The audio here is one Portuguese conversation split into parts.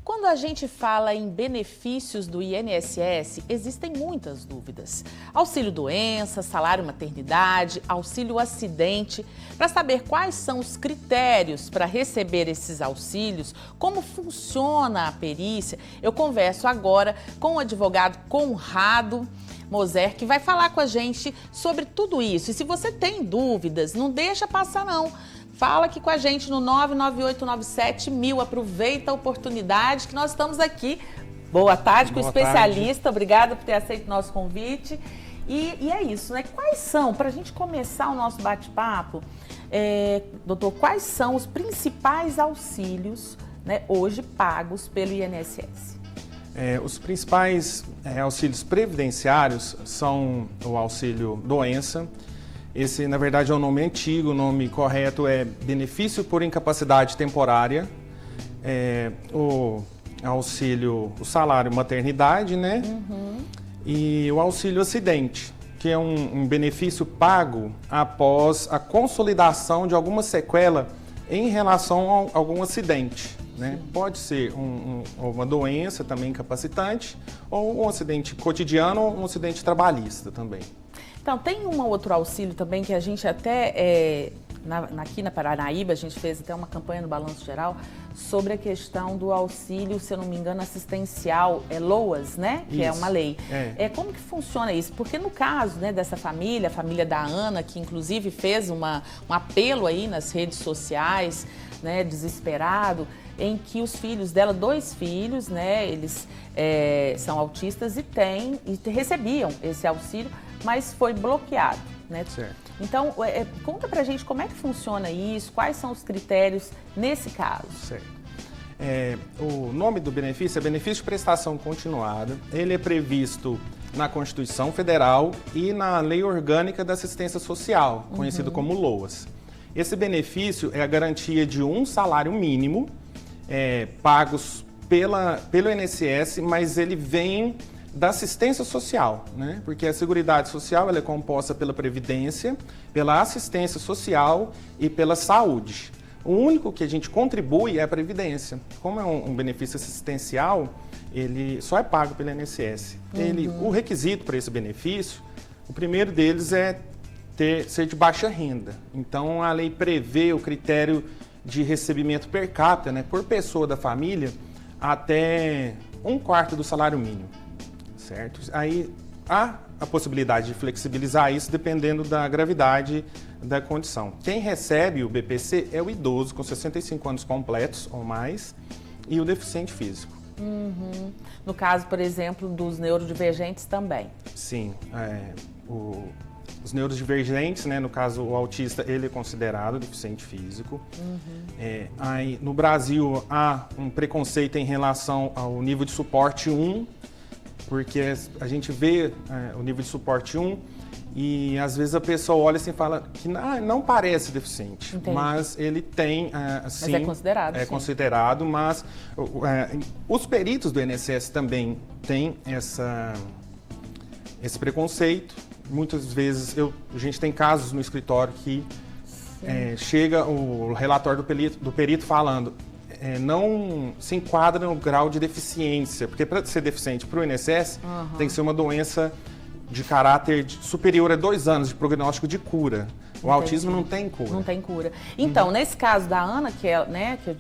Quando a gente fala em benefícios do INSS, existem muitas dúvidas. Auxílio doença, salário maternidade, auxílio acidente. Para saber quais são os critérios para receber esses auxílios, como funciona a perícia, eu converso agora com o advogado Conrado Moser, que vai falar com a gente sobre tudo isso. E se você tem dúvidas, não deixa passar não. Fala aqui com a gente no 99897.1000. Aproveita a oportunidade que nós estamos aqui. Boa tarde com o especialista. Obrigada por ter aceito o nosso convite. E é isso, né? Quais são, para a gente começar o nosso bate-papo, doutor, quais são os principais auxílios, né, hoje pagos pelo INSS? Os principais auxílios previdenciários são o auxílio doença. Esse, na verdade, é um nome antigo, o nome correto é benefício por incapacidade temporária, o auxílio, o salário maternidade, né? Uhum. E o auxílio acidente, que é um benefício pago após a consolidação de alguma sequela em relação a algum acidente, né? Pode ser uma doença também incapacitante, ou um acidente cotidiano, ou um acidente trabalhista também. Então, tem um outro auxílio também que a gente até, aqui na Paranaíba, a gente fez até uma campanha no Balanço Geral sobre a questão do auxílio, se eu não me engano, assistencial, LOAS, né? Que é uma lei. Como que funciona isso? Porque no caso, né, dessa família, a família da Ana, que inclusive fez um apelo aí nas redes sociais, né, desesperado, em que os filhos dela, 2 filhos, né, eles são autistas e recebiam esse auxílio, mas foi bloqueado, né? Certo. Então, conta pra gente como é que funciona isso, quais são os critérios nesse caso. Certo. O nome do benefício é benefício de prestação continuada. Ele é previsto na Constituição Federal e na Lei Orgânica da Assistência Social, conhecido como LOAS. Esse benefício é a garantia de um salário mínimo, pagos pelo INSS, mas ele vem da assistência social, né? Porque a Seguridade Social ela é composta pela Previdência, pela assistência social e pela saúde. O único que a gente contribui é a Previdência. Como é um benefício assistencial, ele só é pago pelo INSS. O requisito para esse benefício, o primeiro deles é ser de baixa renda. Então, a lei prevê o critério de recebimento per capita, né, por pessoa da família, até 1/4 do salário mínimo. Certo? Aí há a possibilidade de flexibilizar isso dependendo da gravidade da condição. Quem recebe o BPC é o idoso com 65 anos completos ou mais e o deficiente físico. Uhum. No caso, por exemplo, dos neurodivergentes também. Sim. Os neurodivergentes, né, no caso o autista, ele é considerado deficiente físico. Aí, no Brasil há um preconceito em relação ao nível de suporte 1, porque a gente vê o nível de suporte 1 e às vezes a pessoa olha assim e fala que não parece deficiente. Entendi. Mas ele tem, sim, mas é considerado. É considerado, mas os peritos do INSS também têm esse preconceito. Muitas vezes a gente tem casos no escritório que chega o relatório do perito falando não se enquadra no grau de deficiência, porque para ser deficiente para o INSS tem que ser uma doença de caráter superior a 2 anos de prognóstico de cura. O autismo não tem cura. Não tem cura. Então, nesse caso da Ana, que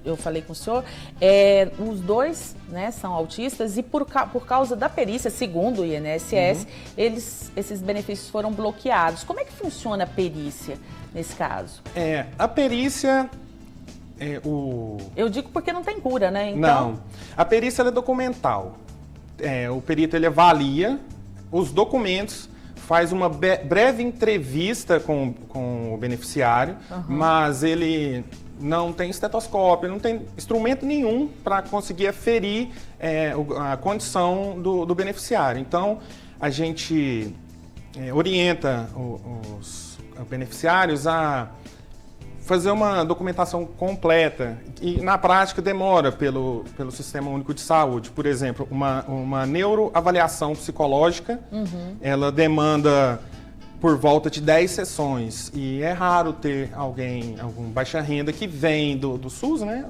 eu falei com o senhor, os 2, né, são autistas e por causa da perícia, segundo o INSS, esses benefícios foram bloqueados. Como é que funciona a perícia nesse caso? A perícia... Eu digo porque não tem cura, né? Então... Não. A perícia ela é documental. O perito ele avalia os documentos, faz uma breve entrevista com o beneficiário, mas ele não tem estetoscópio, não tem instrumento nenhum para conseguir aferir a condição do beneficiário. Então, a gente orienta os beneficiários a fazer uma documentação completa e, na prática, demora pelo Sistema Único de Saúde. Por exemplo, uma neuroavaliação psicológica, ela demanda por volta de 10 sessões. E é raro ter algum baixa renda que vem do SUS, né?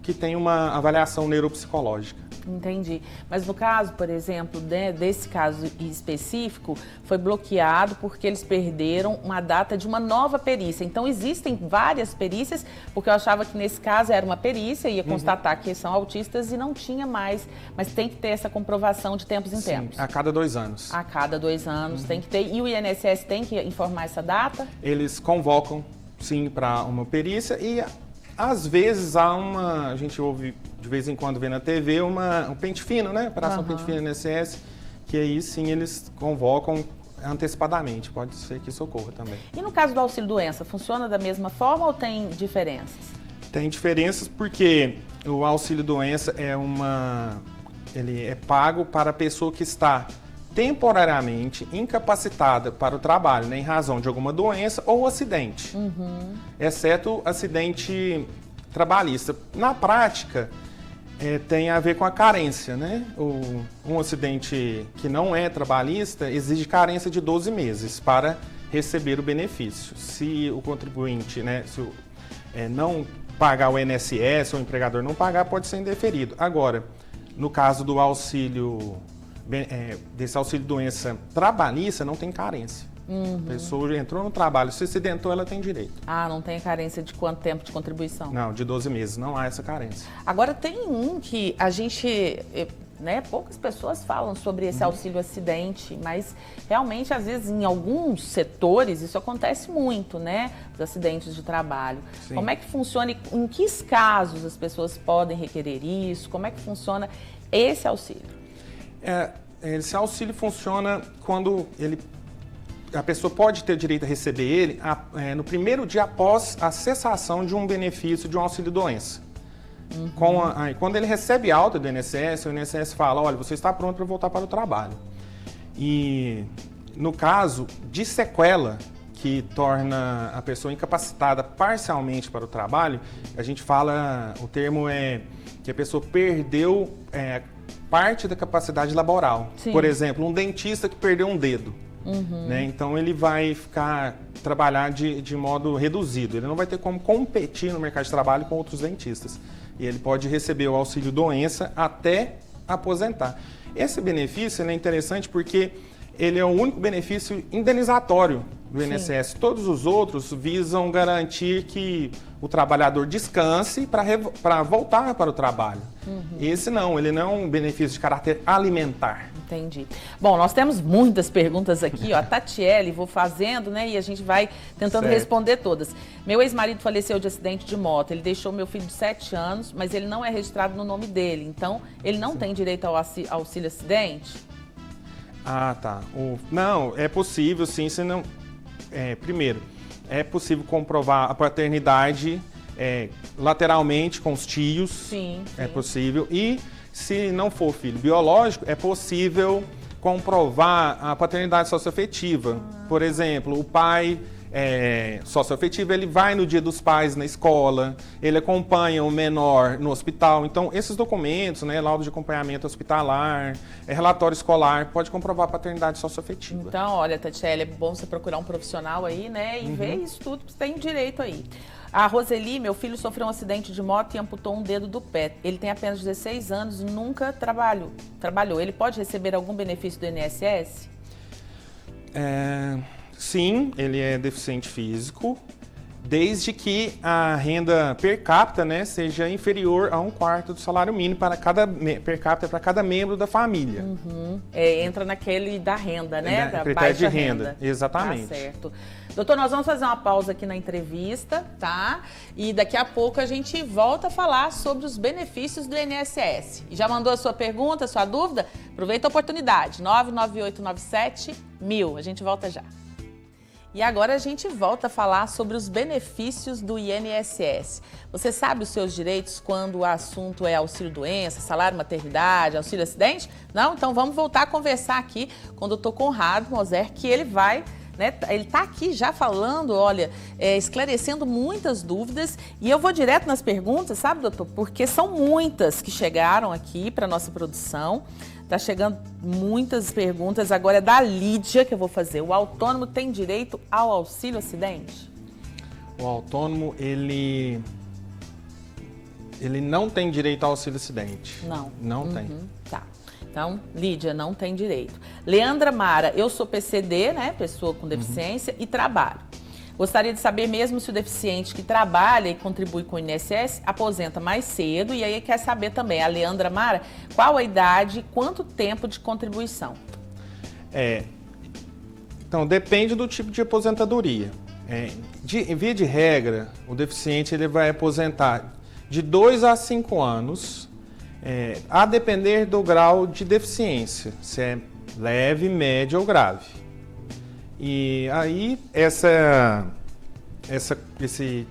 Que tem uma avaliação neuropsicológica. Entendi. Mas no caso, por exemplo, desse caso específico, foi bloqueado porque eles perderam uma data de uma nova perícia. Então, existem várias perícias, porque eu achava que nesse caso era uma perícia, ia constatar que são autistas e não tinha mais. Mas tem que ter essa comprovação de tempos em tempos. A cada 2 anos. A cada 2 anos tem que ter. E o INSS tem que informar essa data? Eles convocam, sim, para uma perícia e às vezes a gente ouve de vez em quando vê na TV um pente fino, né? Operação pente fino INSS, que aí sim eles convocam antecipadamente, pode ser que isso ocorra também. E no caso do auxílio-doença, funciona da mesma forma ou tem diferenças? Tem diferenças porque o auxílio-doença ele é pago para a pessoa que está temporariamente incapacitada para o trabalho, né, em razão de alguma doença ou acidente, exceto acidente trabalhista. Na prática, tem a ver com a carência, né? Um acidente que não é trabalhista exige carência de 12 meses para receber o benefício. Se o contribuinte, né, não pagar o INSS ou o empregador não pagar, pode ser indeferido. Agora, no caso do desse auxílio-doença trabalhista, não tem carência. A pessoa entrou no trabalho, se acidentou, ela tem direito. Ah, não tem carência de quanto tempo de contribuição? Não, de 12 meses, não há essa carência. Agora, tem um que a gente, né, poucas pessoas falam sobre esse auxílio-acidente, mas realmente, às vezes, em alguns setores, isso acontece muito, né? Os acidentes de trabalho. Sim. Como é que funciona e em que casos as pessoas podem requerer isso? Como é que funciona esse auxílio? Esse auxílio funciona quando a pessoa pode ter direito a receber ele no primeiro dia após a cessação de um benefício de um auxílio-doença. Quando ele recebe alta do INSS, o INSS fala, olha, você está pronto para voltar para o trabalho. E no caso de sequela, que torna a pessoa incapacitada parcialmente para o trabalho, a gente fala, o termo é que a pessoa perdeu parte da capacidade laboral. Sim. Por exemplo, um dentista que perdeu um dedo. Né? Então ele vai trabalhar de modo reduzido. Ele não vai ter como competir no mercado de trabalho com outros dentistas. E ele pode receber o auxílio-doença até aposentar. Esse benefício é interessante porque ele é o único benefício indenizatório do INSS. Sim. Todos os outros visam garantir que o trabalhador descanse para voltar para o trabalho. Esse não, ele não é um benefício de caráter alimentar. Entendi. Bom, nós temos muitas perguntas aqui, ó. A Tatiele, vou fazendo, né? E a gente vai tentando responder todas. Meu ex-marido faleceu de acidente de moto. Ele deixou meu filho de 7 anos, mas ele não é registrado no nome dele. Então, ele não tem direito ao auxílio acidente? Ah, tá. Não, é possível, sim, se não... primeiro, é possível comprovar a paternidade lateralmente com os tios. Sim. É possível. E se não for filho biológico, é possível comprovar a paternidade socioafetiva. Por exemplo, o pai socioafetivo, ele vai no dia dos pais na escola, ele acompanha o menor no hospital. Então, esses documentos, né, laudo de acompanhamento hospitalar, relatório escolar, pode comprovar a paternidade socioafetiva. Então, olha, Tatiele, é bom você procurar um profissional aí, né, e ver isso tudo que você tem direito aí. A Roseli, meu filho sofreu um acidente de moto e amputou um dedo do pé. Ele tem apenas 16 anos e nunca trabalhou. Ele pode receber algum benefício do INSS? Sim, ele é deficiente físico, desde que a renda per capita, né, seja inferior a 1/4 do salário mínimo per capita para cada membro da família. Entra naquele da renda, né? Da critério baixa de renda. Exatamente. Tá certo. Doutor, nós vamos fazer uma pausa aqui na entrevista, tá? E daqui a pouco a gente volta a falar sobre os benefícios do INSS. E já mandou a sua pergunta, a sua dúvida? Aproveita a oportunidade, 99897-1000. A gente volta já. E agora a gente volta a falar sobre os benefícios do INSS. Você sabe os seus direitos quando o assunto é auxílio-doença, salário-maternidade, auxílio-acidente? Não? Então vamos voltar a conversar aqui com o Dr. Conrado Moser, que ele vai né? Ele está aqui já falando, olha, esclarecendo muitas dúvidas. E eu vou direto nas perguntas, sabe, doutor? Porque são muitas que chegaram aqui para nossa produção. Está chegando muitas perguntas. Agora é da Lídia que eu vou fazer. O autônomo tem direito ao auxílio acidente? O autônomo, ele não tem direito ao auxílio acidente. Não. Não tem. Tá. Então, Lídia, não tem direito. Leandra Mara, eu sou PCD, né? Pessoa com deficiência, e trabalho. Gostaria de saber mesmo se o deficiente que trabalha e contribui com o INSS aposenta mais cedo. E aí quer saber também, a Leandra Mara, qual a idade e quanto tempo de contribuição? Então, depende do tipo de aposentadoria. Em via de regra, o deficiente ele vai aposentar de 2 a 5 anos, a depender do grau de deficiência, se é leve, média ou grave. E aí, esse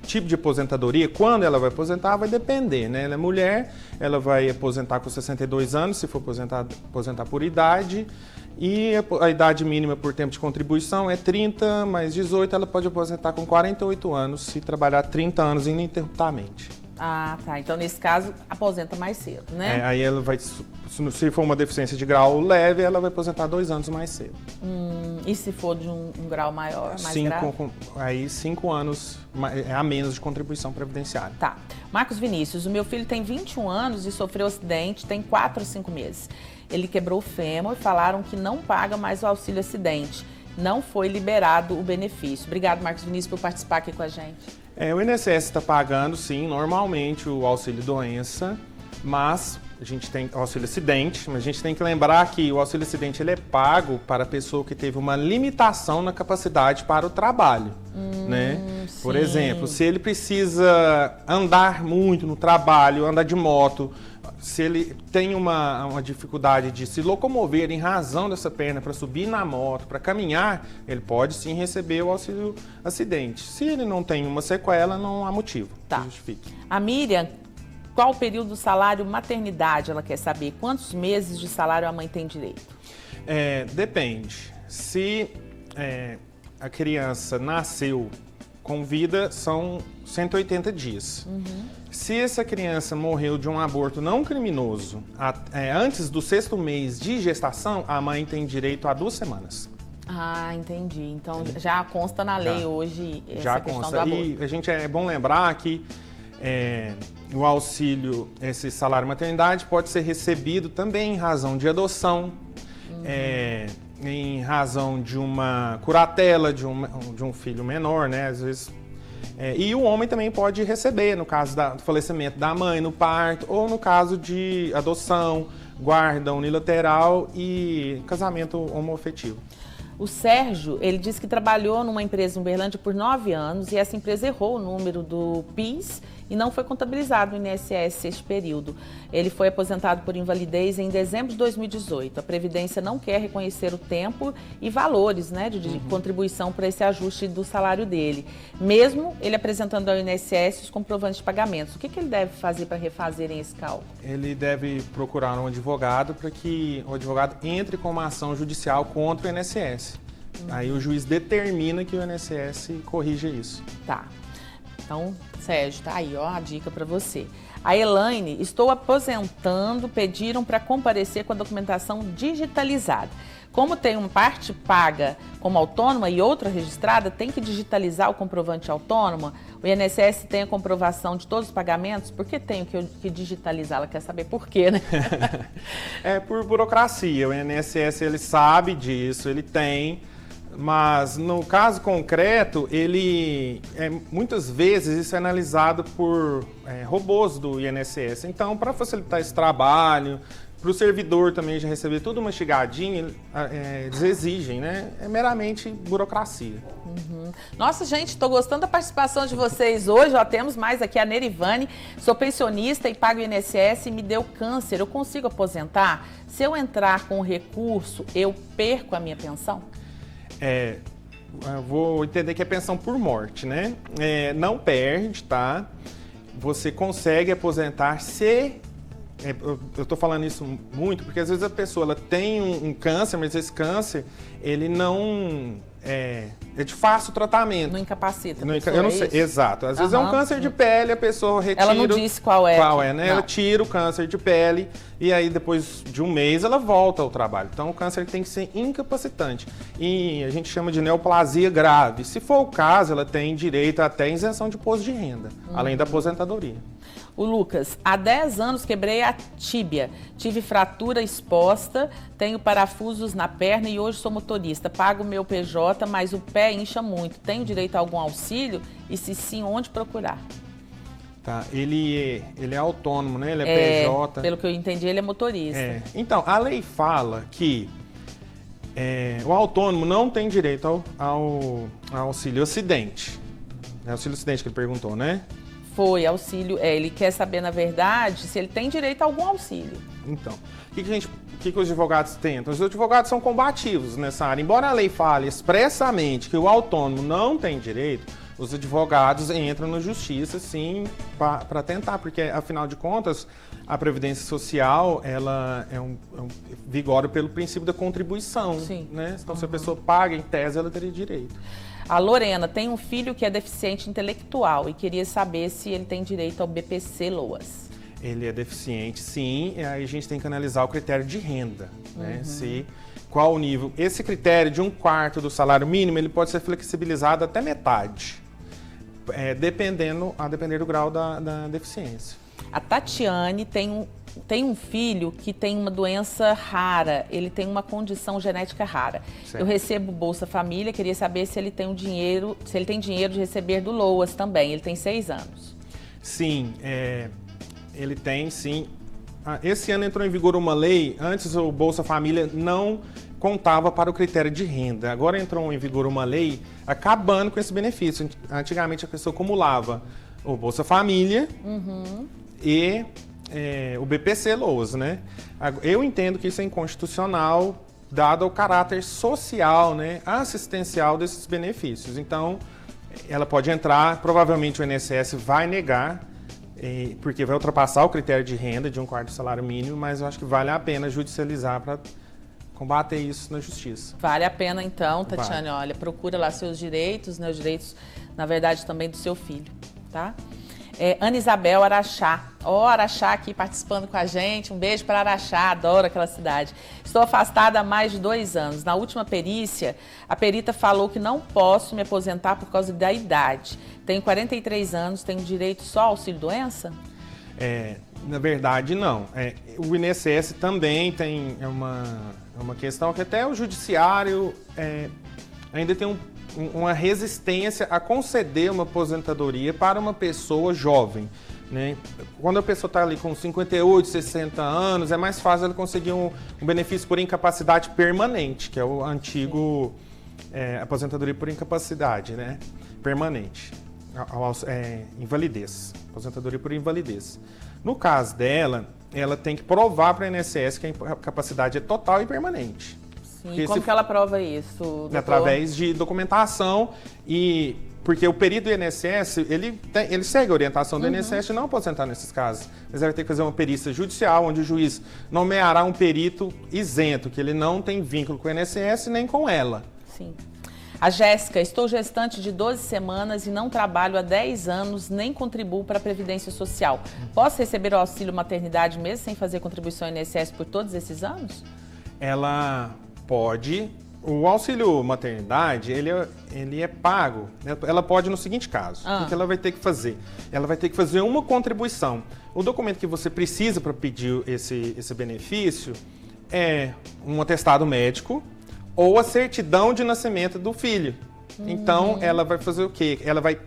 tipo de aposentadoria, quando ela vai aposentar, vai depender, né? Ela é mulher, ela vai aposentar com 62 anos, se for aposentar por idade, e a idade mínima por tempo de contribuição é 30 mais 18, ela pode aposentar com 48 anos, se trabalhar 30 anos ininterruptamente. Ah, tá. Então, nesse caso, aposenta mais cedo, né? Aí ela vai, se for uma deficiência de grau leve, ela vai aposentar 2 anos mais cedo. E se for de um grau maior, mais grave? Aí 5 anos a menos de contribuição previdenciária. Tá. Marcos Vinícius, o meu filho tem 21 anos e sofreu acidente tem 4 ou 5 meses. Ele quebrou o fêmur e falaram que não paga mais o auxílio acidente. Não foi liberado o benefício. Obrigado, Marcos Vinícius, por participar aqui com a gente. O INSS está pagando, sim, normalmente o auxílio doença, mas a gente tem auxílio acidente, mas a gente tem que lembrar que o auxílio acidente ele é pago para a pessoa que teve uma limitação na capacidade para o trabalho, né? Sim. Por exemplo, se ele precisa andar muito no trabalho, andar de moto, se ele tem uma dificuldade de se locomover em razão dessa perna para subir na moto, para caminhar, ele pode sim receber o auxílio acidente. Se ele não tem uma sequela, não há motivo que justifique. A Miriam, qual o período do salário maternidade? Ela quer saber quantos meses de salário a mãe tem direito. Depende. Se a criança nasceu com vida, são 180 dias. Se essa criança morreu de um aborto não criminoso antes do 6º mês de gestação, a mãe tem direito a 2 semanas. Ah, entendi. Então já consta na lei hoje essa questão do aborto. E a gente é bom lembrar que o auxílio, esse salário maternidade, pode ser recebido também em razão de adoção, em razão de uma curatela de um filho menor, né? Às vezes. E o homem também pode receber, no caso do falecimento da mãe, no parto, ou no caso de adoção, guarda unilateral e casamento homoafetivo. O Sérgio, ele disse que trabalhou numa empresa em Uberlândia por 9 anos e essa empresa errou o número do PIS e não foi contabilizado no INSS este período. Ele foi aposentado por invalidez em dezembro de 2018. A Previdência não quer reconhecer o tempo e valores, né, de contribuição para esse ajuste do salário dele, mesmo ele apresentando ao INSS os comprovantes de pagamentos. O que ele deve fazer para refazerem esse cálculo? Ele deve procurar um advogado para que o advogado entre com uma ação judicial contra o INSS. Aí o juiz determina que o INSS corrija isso. Tá. Então, Sérgio, tá aí, ó, a dica para você. A Elaine, estou aposentando, pediram para comparecer com a documentação digitalizada. Como tem uma parte paga como autônoma e outra registrada, tem que digitalizar o comprovante autônoma? O INSS tem a comprovação de todos os pagamentos? Por que tenho que digitalizar? Ela quer saber por quê, né? É por burocracia. O INSS, ele sabe disso, ele tem. Mas no caso concreto, muitas vezes isso é analisado por robôs do INSS. Então, para facilitar esse trabalho, para o servidor também já receber tudo mastigadinho, eles exigem, né? É meramente burocracia. Nossa, gente, estou gostando da participação de vocês hoje. Ó, temos mais aqui a Nerivane. Sou pensionista e pago o INSS e me deu câncer. Eu consigo aposentar? Se eu entrar com recurso, eu perco a minha pensão? Eu vou entender que é pensão por morte, né? Não perde, tá? Você consegue aposentar se... eu tô falando isso muito porque às vezes a pessoa ela tem um câncer, mas esse câncer ele não é de fácil tratamento. Não incapacita. Eu não sei, exato. Às vezes é um câncer de pele, a pessoa retira. Ela não disse qual é. Né? Não. Ela tira o câncer de pele e aí depois de um mês ela volta ao trabalho. Então o câncer tem que ser incapacitante. E a gente chama de neoplasia grave. Se for o caso, ela tem direito até a isenção de imposto de renda, além da aposentadoria. O Lucas, há 10 anos quebrei a tíbia, tive fratura exposta, tenho parafusos na perna e hoje sou motorista. Pago meu PJ, mas o pé incha muito. Tenho direito a algum auxílio? E se sim, onde procurar? Tá, ele é autônomo, né? Ele é PJ. Pelo que eu entendi, ele é motorista. Então, a lei fala que o autônomo não tem direito ao auxílio acidente. É auxílio acidente que ele perguntou, né? Foi, auxílio. Ele quer saber, na verdade, se ele tem direito a algum auxílio. Então, o que os advogados tentam? Os advogados são combativos nessa área. Embora a lei fale expressamente que o autônomo não tem direito, os advogados entram na justiça, sim, para tentar, porque, afinal de contas, a Previdência Social, ela vigora pelo princípio da contribuição. Sim. Né? Então, se a pessoa paga, em tese, ela teria direito. A Lorena tem um filho que é deficiente intelectual e queria saber se ele tem direito ao BPC Loas. Ele é deficiente, sim, e aí a gente tem que analisar o critério de renda, né? Qual o nível. Esse critério de 1/4 do salário mínimo, ele pode ser flexibilizado até metade, a depender do grau da deficiência. A Tatiane tem um filho que tem uma doença rara, ele tem uma condição genética rara. Certo. Eu recebo Bolsa Família, queria saber se ele tem dinheiro de receber do Loas também. Ele tem 6 anos. Sim, ele tem sim. Esse ano entrou em vigor uma lei, antes o Bolsa Família não contava para o critério de renda. Agora entrou em vigor uma lei acabando com esse benefício. Antigamente a pessoa acumulava o Bolsa Família e o BPC Loas, né? Eu entendo que isso é inconstitucional, dado o caráter social, né, assistencial desses benefícios. Então, ela pode entrar, provavelmente o INSS vai negar, porque vai ultrapassar o critério de renda de 1/4 do salário mínimo, mas eu acho que vale a pena judicializar para combater isso na justiça. Vale a pena então, Tatiane, olha, procura lá seus direitos, né, os direitos, na verdade, também do seu filho, tá? Ana Isabel Araxá. Araxá aqui participando com a gente. Um beijo para Araxá, adoro aquela cidade. Estou afastada há mais de 2 anos. Na última perícia, a perita falou que não posso me aposentar por causa da idade. Tenho 43 anos, tenho direito só ao auxílio-doença? Na verdade, não. O INSS também tem uma questão que até o judiciário ainda tem uma resistência a conceder uma aposentadoria para uma pessoa jovem, né? Quando a pessoa está ali com 58, 60 anos, é mais fácil ela conseguir um benefício por incapacidade permanente, que é o antigo aposentadoria por incapacidade, né? Permanente, invalidez, aposentadoria por invalidez. No caso dela, ela tem que provar para a INSS que a incapacidade é total e permanente. Sim, como que ela prova isso, doutor? Através de documentação, porque o perito do INSS, ele segue a orientação do INSS de não aposentar nesses casos. Mas vai ter que fazer uma perícia judicial, onde o juiz nomeará um perito isento, que ele não tem vínculo com o INSS nem com ela. Sim. A Jéssica, estou gestante de 12 semanas e não trabalho há 10 anos, nem contribuo para a Previdência Social. Posso receber o auxílio maternidade mesmo sem fazer contribuição ao INSS por todos esses anos? Ela pode. O auxílio maternidade, ele é pago. Ela pode no seguinte caso. O que ela vai ter que fazer? Ela vai ter que fazer uma contribuição. O documento que você precisa para pedir esse benefício é um atestado médico ou a certidão de nascimento do filho. Então, ela vai fazer o quê? Ela vai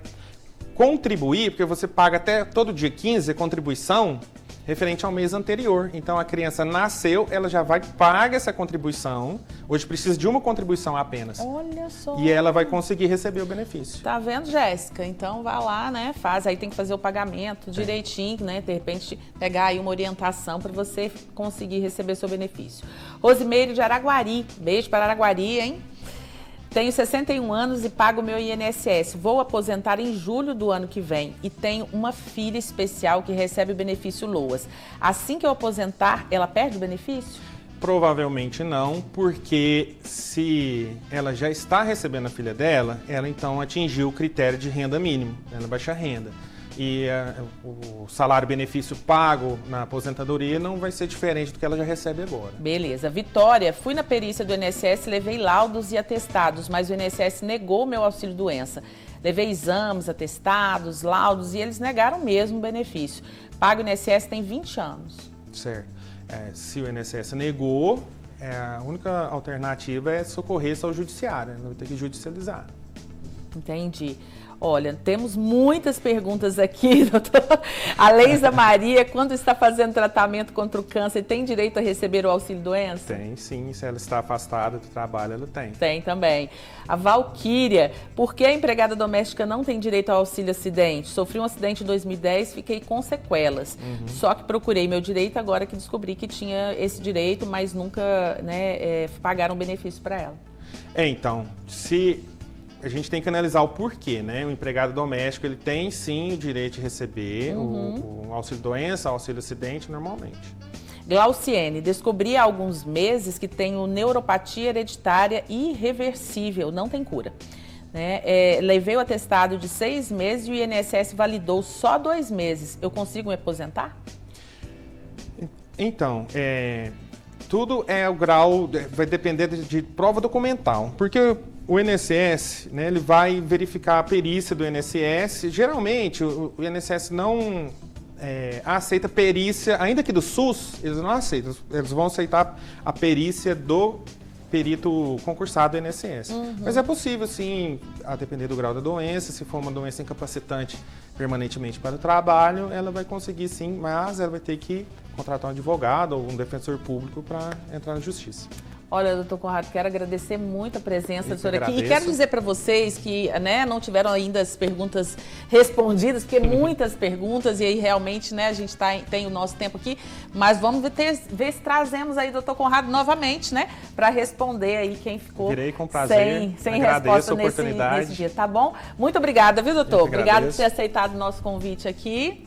contribuir, porque você paga até todo dia 15 a contribuição referente ao mês anterior. Então, a criança nasceu, ela já paga essa contribuição. Hoje precisa de uma contribuição apenas. Olha só. E ela vai conseguir receber o benefício. Tá vendo, Jéssica? Então, vai lá, né? Faz. Aí tem que fazer o pagamento direitinho, né? De repente, pegar aí uma orientação para você conseguir receber seu benefício. Rosimeire de Araguari. Beijo para Araguari, hein? Tenho 61 anos e pago meu INSS. Vou aposentar em julho do ano que vem e tenho uma filha especial que recebe o benefício Loas. Assim que eu aposentar, ela perde o benefício? Provavelmente não, porque se ela já está recebendo a filha dela, ela então atingiu o critério de renda mínimo, ela é baixa renda. E o salário-benefício pago na aposentadoria não vai ser diferente do que ela já recebe agora. Beleza. Vitória, fui na perícia do INSS, levei laudos e atestados, mas o INSS negou meu auxílio-doença. Levei exames, atestados, laudos e eles negaram mesmo o benefício. Pago o INSS tem 20 anos. Certo. Se o INSS negou, a única alternativa é socorrer-se ao judiciário, não vai ter que judicializar. Entendi. Olha, temos muitas perguntas aqui, doutor. A Leisa Maria, quando está fazendo tratamento contra o câncer, tem direito a receber o auxílio-doença? Tem, sim. Se ela está afastada do trabalho, ela tem. Tem também. A Valquíria, por que a empregada doméstica não tem direito ao auxílio-acidente? Sofri um acidente em 2010, fiquei com sequelas. Só que procurei meu direito agora que descobri que tinha esse direito, mas nunca pagaram benefício para ela. Então, a gente tem que analisar o porquê, né? O empregado doméstico, ele tem sim o direito de receber o auxílio-doença, o auxílio-acidente normalmente. Glauciene, descobri há alguns meses que tenho neuropatia hereditária irreversível, não tem cura. Levei o atestado de 6 meses e o INSS validou só 2 meses. Eu consigo me aposentar? Então, tudo é o grau, vai depender de prova documental, porque o INSS, né, ele vai verificar a perícia do INSS. Geralmente, o INSS não aceita perícia, ainda que do SUS, eles não aceitam. Eles vão aceitar a perícia do perito concursado do INSS. Mas é possível, sim, a depender do grau da doença. Se for uma doença incapacitante permanentemente para o trabalho, ela vai conseguir sim, mas ela vai ter que contratar um advogado ou um defensor público para entrar na justiça. Olha, doutor Conrado, quero agradecer muito a presença do senhor aqui. E quero dizer para vocês que não tiveram ainda as perguntas respondidas, porque muitas perguntas, e aí realmente a gente tem o nosso tempo aqui, mas vamos ver se trazemos aí o doutor Conrado novamente, para responder aí quem ficou Virei com prazer. sem resposta nesse dia, tá bom? Muito obrigada, viu, doutor? Obrigada por ter aceitado o nosso convite aqui.